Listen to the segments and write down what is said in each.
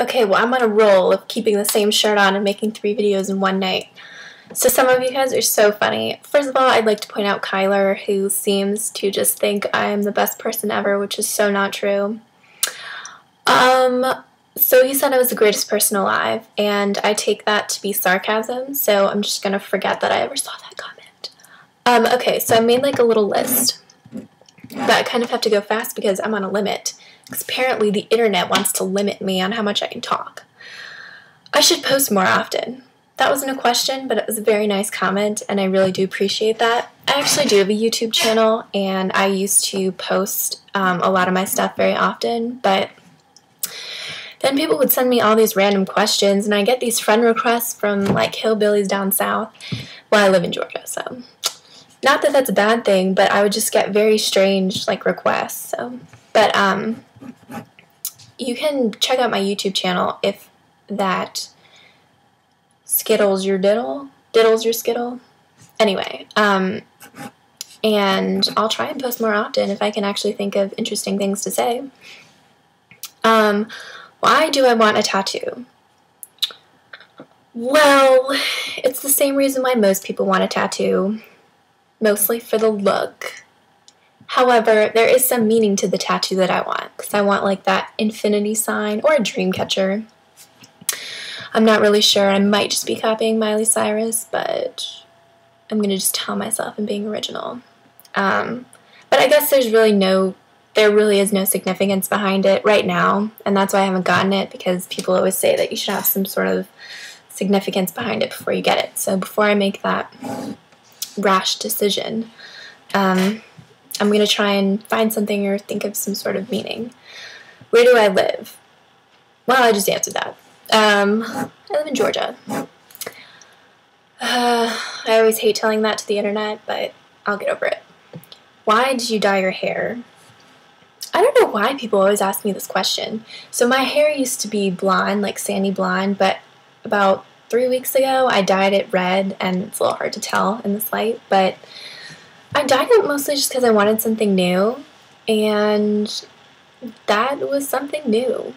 Okay, well, I'm on a roll of keeping the same shirt on and making 3 videos in one night. So some of you guys are so funny. First of all, I'd like to point out Kyler, who seems to just think I am the best person ever, which is so not true. So he said I was the greatest person alive, and I take that to be sarcasm, so I'm just gonna forget that I ever saw that comment. Okay, so I made like a little list, but I kind of have to go fast because I'm on a limit. Because apparently the internet wants to limit me on how much I can talk. I should post more often. That wasn't a question, but it was a very nice comment, and I really do appreciate that. I actually do have a YouTube channel, and I used to post a lot of my stuff very often, but then people would send me all these random questions, and I get these friend requests from, like, hillbillies down south. Well, I live in Georgia, so not that that's a bad thing, but I would just get very strange, like, requests, so. But, you can check out my YouTube channel if that skittles your diddle, diddles your skittle. Anyway, and I'll try and post more often if I can actually think of interesting things to say. Why do I want a tattoo? Well, it's the same reason why most people want a tattoo, mostly for the look. However, there is some meaning to the tattoo that I want, because I want like that infinity sign or a dream catcher. I'm not really sure. I might just be copying Miley Cyrus, but I'm going to just tell myself I'm being original. But I guess there really is no significance behind it right now, and that's why I haven't gotten it, because people always say that you should have some sort of significance behind it before you get it. So before I make that rash decision, I'm going to try and find something or think of some sort of meaning. Where do I live? Well, I just answered that. I live in Georgia. I always hate telling that to the internet, but I'll get over it. Why did you dye your hair? I don't know why people always ask me this question. So my hair used to be blonde, like sandy blonde, but about 3 weeks ago I dyed it red, and it's a little hard to tell in this light, but I dyed it mostly just because I wanted something new, and that was something new.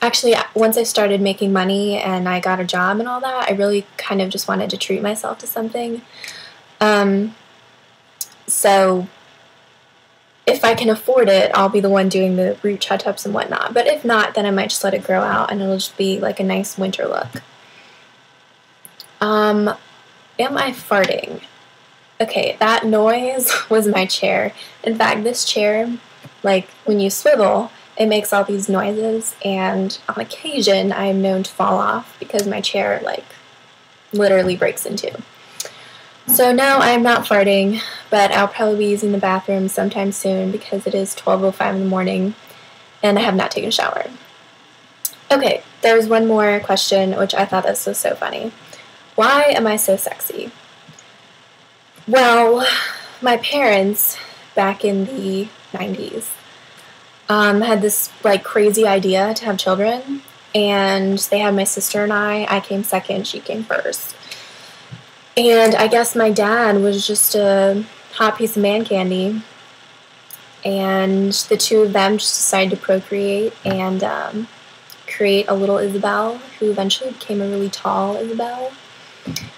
Actually, once I started making money and I got a job and all that, I really kind of just wanted to treat myself to something. So if I can afford it, I'll be the one doing the root touch-ups and whatnot. But if not, then I might just let it grow out, and it'll just be like a nice winter look. Am I farting? Okay, that noise was my chair. In fact, this chair, like, when you swivel, it makes all these noises, and on occasion, I am known to fall off because my chair, like, literally breaks in two. So no, I am not farting, but I'll probably be using the bathroom sometime soon because it is 12:05 in the morning, and I have not taken a shower. Okay, there was one more question, which I thought this was so funny. Why am I so sexy? Well, my parents, back in the 90s, had this like crazy idea to have children, and they had my sister and I came second, she came first. And I guess my dad was just a hot piece of man candy, and the two of them just decided to procreate and create a little Isabel, who eventually became a really tall Isabel,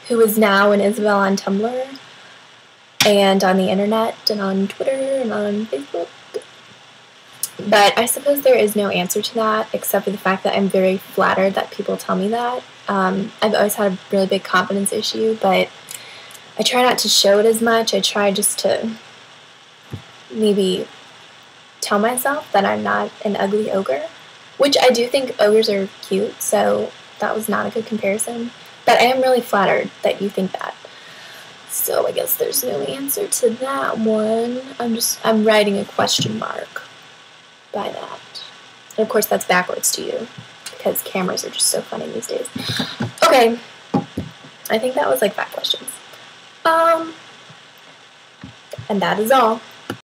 who is now an Isabel on Tumblr, and on the internet, and on Twitter, and on Facebook. But I suppose there is no answer to that, except for the fact that I'm very flattered that people tell me that. I've always had a really big confidence issue, but I try not to show it as much. I try just to maybe tell myself that I'm not an ugly ogre, which I do think ogres are cute, so that was not a good comparison. But I am really flattered that you think that. So I guess there's no answer to that one. I'm writing a question mark by that. And of course that's backwards to you, because cameras are just so funny these days. Okay, I think that was like 5 questions. And that is all.